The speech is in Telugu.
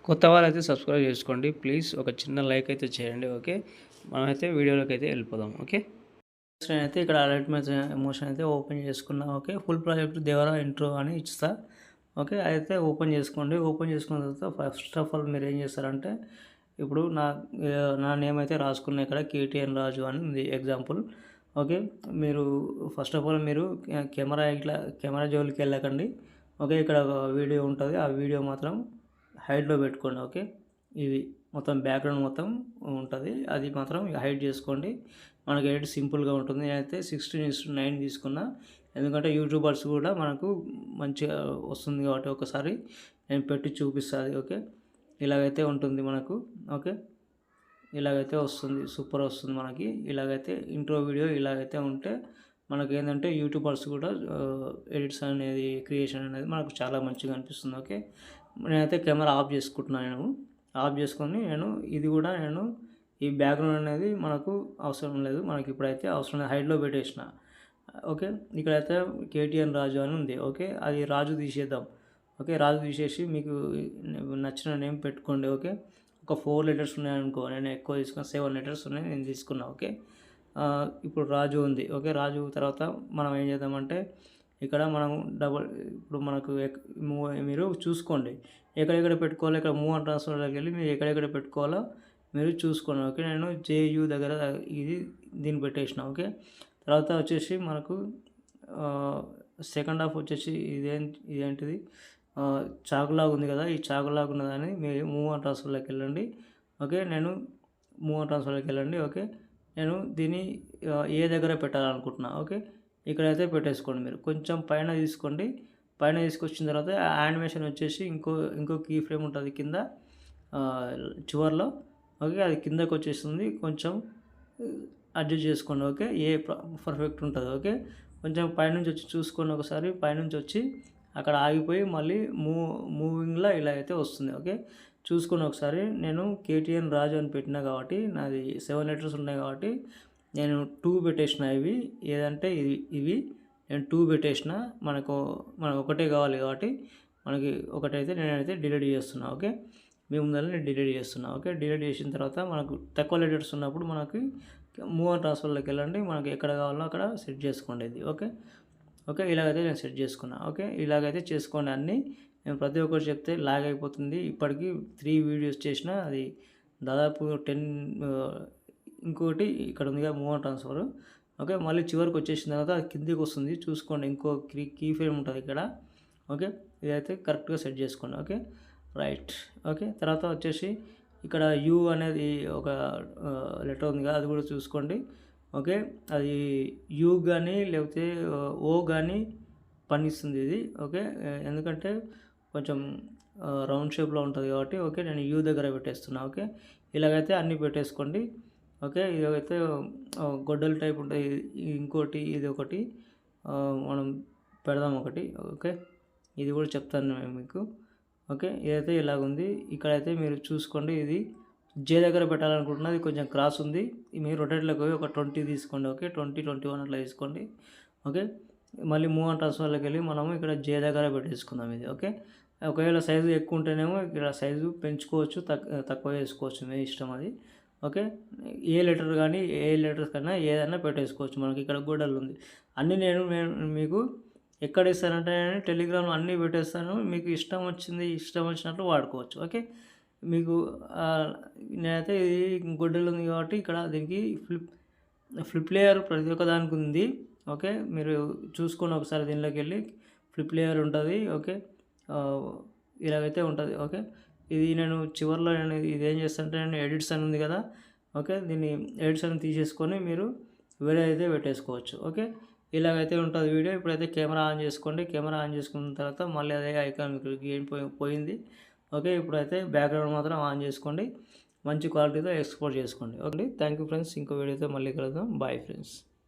కొత్త వాళ్ళైతే సబ్స్క్రైబ్ చేసుకోండి ప్లీజ్. ఒక చిన్న లైక్ అయితే చేయండి. ఓకే, మనమైతే వీడియోలోకి అయితే వెళ్ళిపోదాం. ఓకే, నేనైతే ఇక్కడ అలర్ట్ ఎమోషన్ అయితే ఓపెన్ చేసుకున్నా. Okay, full project Devara intro అని ఇస్తా. ఓకే, అయితే ఓపెన్ చేసుకోండి. ఓపెన్ చేసుకున్న తర్వాత ఫస్ట్ ఆఫ్ ఆల్ మీరు ఏం చేస్తారంటే, ఇప్పుడు నా నేమ్ అయితే రాసుకున్నా. ఇక్కడ కేటీఎన్ రాజు అని ఉంది ఎగ్జాంపుల్. ఓకే, మీరు ఫస్ట్ ఆఫ్ ఆల్ మీరు కెమెరా జోలికి వెళ్ళకండి. ఓకే, ఇక్కడ వీడియో ఉంటుంది, ఆ వీడియో మాత్రం హైడ్లో పెట్టుకోండి. ఓకే, ఇది మొత్తం బ్యాక్గ్రౌండ్ మొత్తం ఉంటుంది, అది మాత్రం హైడ్ చేసుకోండి. మనకి ఎడిట్ సింపుల్గా ఉంటుంది. నేనైతే 16:9 తీసుకున్నా, ఎందుకంటే యూట్యూబర్స్ కూడా మనకు మంచిగా వస్తుంది కాబట్టి ఒకసారి నేను పెట్టి చూపిస్తుంది. ఓకే, ఇలాగైతే ఉంటుంది మనకు. ఓకే, ఇలాగైతే వస్తుంది, సూపర్ వస్తుంది మనకి. ఇలాగైతే ఇంట్రో వీడియో ఇలాగైతే ఉంటే మనకి ఏంటంటే యూట్యూబర్స్ కూడా ఎడిట్స్ అనేది క్రియేషన్ అనేది మనకు చాలా మంచిగా అనిపిస్తుంది. ఓకే, నేనైతే కెమెరా ఆఫ్ చేసుకుంటున్నాను. ఆఫ్ చేసుకొని ఇది కూడా ఈ బ్యాక్గ్రౌండ్ అనేది మనకు అవసరం లేదు, మనకి ఇప్పుడైతే అవసరం లేదు, హైడ్లో పెట్టేసిన. ఓకే, ఇక్కడైతే కేటీఎన్ రాజు అని ఉంది. ఓకే, అది రాజు తీసేద్దాం. ఓకే, రాజు తీసేసి మీకు నచ్చిన నేమ్ పెట్టుకోండి. ఓకే, ఒక 4 లెటర్స్ ఉన్నాయనుకో, నేను ఎక్కువ తీసుకున్నా, 7 లెటర్స్ ఉన్నాయి, నేను తీసుకున్నా. ఓకే, ఇప్పుడు రాజు ఉంది. ఓకే, రాజు తర్వాత మనం ఏం చేద్దామంటే, ఇక్కడ మనం ఇప్పుడు మనకు మీరు చూసుకోండి ఎక్కడెక్కడ పెట్టుకోవాలో. ఇక్కడ మూవ్ అండ్ ట్రాన్స్ఫర్లోకి వెళ్ళి మీరు ఎక్కడెక్కడ పెట్టుకోవాలో మీరు చూసుకోండి. ఓకే, నేను జేయు దగ్గర దీన్ని పెట్టేసిన. ఓకే, తర్వాత వచ్చేసి మనకు సెకండ్ హాఫ్ వచ్చేసి ఇదేంటిది చాకులాగా ఉంది కదా, ఈ చాకులాగా ఉన్నదని మీరు మూవ్ అండ్ ట్రాన్స్ఫర్లోకి వెళ్ళండి. ఓకే, నేను మూవ్ అండ్ ట్రాన్స్ఫర్లోకి వెళ్ళండి. ఓకే, నేను దీన్ని ఏ దగ్గర పెట్టాలనుకుంటున్నా. ఓకే, ఇక్కడైతే పెట్టేసుకోండి. మీరు కొంచెం పైన తీసుకోండి. పైన తీసుకొచ్చిన తర్వాత యానిమేషన్ వచ్చేసి ఇంకో కీ ఫ్రేమ్ ఉంటుంది కింద చివర్లో. ఓకే, అది కిందకు వచ్చేస్తుంది, కొంచెం అడ్జస్ట్ చేసుకోండి. ఓకే, పర్ఫెక్ట్ ఉంటుంది. ఓకే, కొంచెం పైనుంచి వచ్చి చూసుకోండి ఒకసారి. పైనుంచి వచ్చి అక్కడ ఆగిపోయి మళ్ళీ మూవింగ్లో ఇలా అయితే వస్తుంది. ఓకే, చూసుకొని ఒకసారి. నేను కేటీఎన్ రాజు అని పెట్టినా కాబట్టి నాది 7 లెటర్స్ ఉన్నాయి కాబట్టి నేను 2 పెట్టేసిన. ఏదంటే ఇవి నేను 2 పెట్టేసిన. మనకు ఒకటే కావాలి కాబట్టి మనకి ఒకటైతే నేనైతే డిలీట్ చేస్తున్నా. ఓకే, మీ ముందర నేను డిలీట్ చేస్తున్నా. ఓకే, డిలీట్ చేసిన తర్వాత మనకు తక్కువ లెటర్స్ ఉన్నప్పుడు మనకి మూవ్ అండ్ ట్రాన్స్ఫర్లోకి వెళ్ళండి. మనకి ఎక్కడ కావాలో అక్కడ సెట్ చేసుకోండి ఇది. ఓకే, ఇలాగైతే నేను సెట్ చేసుకున్నా. ఓకే, ఇలాగైతే చేసుకోండి అన్నీ. నేను ప్రతి ఒక్కరు చెప్తే లాగ్ అయిపోతుంది. ఇప్పటికీ 3 వీడియోస్ చేసిన, అది దాదాపు 10. ఇంకోటి ఇక్కడ ఉందిగా మూవ్ అండ్ ట్రాన్స్ఫర్. ఓకే, మళ్ళీ చివరికి వచ్చేసిన తర్వాత అది కిందికి వస్తుంది, చూసుకోండి. ఇంకో కీ ఫ్రేమ్ ఉంటుంది ఇక్కడ. ఓకే, ఇదైతే కరెక్ట్గా సెట్ చేసుకోండి. Okay, right. ఓకే, తర్వాత వచ్చేసి ఇక్కడ యూ అనేది ఒక లెటర్ ఉంది కదా, అది కూడా చూసుకోండి. ఓకే, అది యూ కానీ లేకపోతే ఓ కానీ పనిస్తుంది ఇది. ఓకే, ఎందుకంటే కొంచెం రౌండ్ షేప్లో ఉంటుంది కాబట్టి. ఓకే, నేను యూ దగ్గర పెట్టేస్తున్నా. ఓకే, ఇలాగైతే అన్నీ పెట్టేసుకోండి. ఓకే, ఇదైతే గొడ్డల టైప్ ఉంటుంది. ఇంకోటి ఇది ఒకటి మనం పెడదాం ఒకటి. ఓకే, ఇది కూడా చెప్తాను మీకు. ఓకే, ఇదైతే ఇలాగుంది. ఇక్కడైతే మీరు చూసుకోండి, ఇది జే దగ్గర పెట్టాలనుకుంటున్నది కొంచెం క్రాస్ ఉంది. మీరు రొటేట్లోకి పోయి ఒక 20 తీసుకోండి. ఓకే, 20, 21 అట్లా తీసుకోండి. ఓకే, మళ్ళీ మూవ్ అండ్ ట్రాన్స్ఫర్లోకి వెళ్ళి మనము ఇక్కడ జే దగ్గర పెట్టేసుకుందాం ఇది. ఓకే, ఒకవేళ సైజు ఎక్కువ ఉంటేనేమో ఇక్కడ సైజు పెంచుకోవచ్చు, తక్కువ చేసుకోవచ్చు, మీ ఇష్టం అది. ఓకే, ఏ లెటర్ కానీ ఏ లెటర్స్ కన్నా ఏదైనా పెట్టేసుకోవచ్చు. మనకి ఇక్కడ గోడలు ఉంది అన్నీ. నేను మీకు ఎక్కడ ఇస్తానంటే నేను టెలిగ్రామ్లో అన్నీ పెట్టేస్తాను, మీకు ఇష్టం వచ్చినట్లు వాడుకోవచ్చు. ఓకే, మీకు నేనైతే ఇది గొడ్డలు ఉంది కాబట్టి ఇక్కడ దీనికి ఫ్లిప్ లేయర్ ప్రతి ఒక్క దానికి ఉంది. ఓకే, మీరు చూసుకొని ఒకసారి దీనిలోకి వెళ్ళి ఫ్లిప్ లేయర్ ఉంటుంది. ఓకే, ఇలాగైతే ఉంటుంది. ఓకే, ఇది నేను చివరిలో ఇది ఏం చేస్తానంటే నేను ఎడిట్స్ అని ఉంది కదా. ఓకే, దీన్ని ఎడిట్స్ అని తీసేసుకొని మీరు వీడియో అయితే పెట్టేసుకోవచ్చు. ఓకే, ఇలాగైతే ఉంటుంది వీడియో. ఇప్పుడైతే కెమెరా ఆన్ చేసుకోండి. కెమెరా ఆన్ చేసుకున్న తర్వాత మళ్ళీ అదే ఐకాన్ మీకు గేమ్ పోయింది. ఓకే, ఇప్పుడైతే బ్యాక్గ్రౌండ్ మాత్రం ఆన్ చేసుకోండి, మంచి క్వాలిటీతో ఎక్స్పోర్ట్ చేసుకోండి. Okay, thank you friends. ఇంకో వీడియోతో మళ్ళీ కలుద్దాం. Bye friends.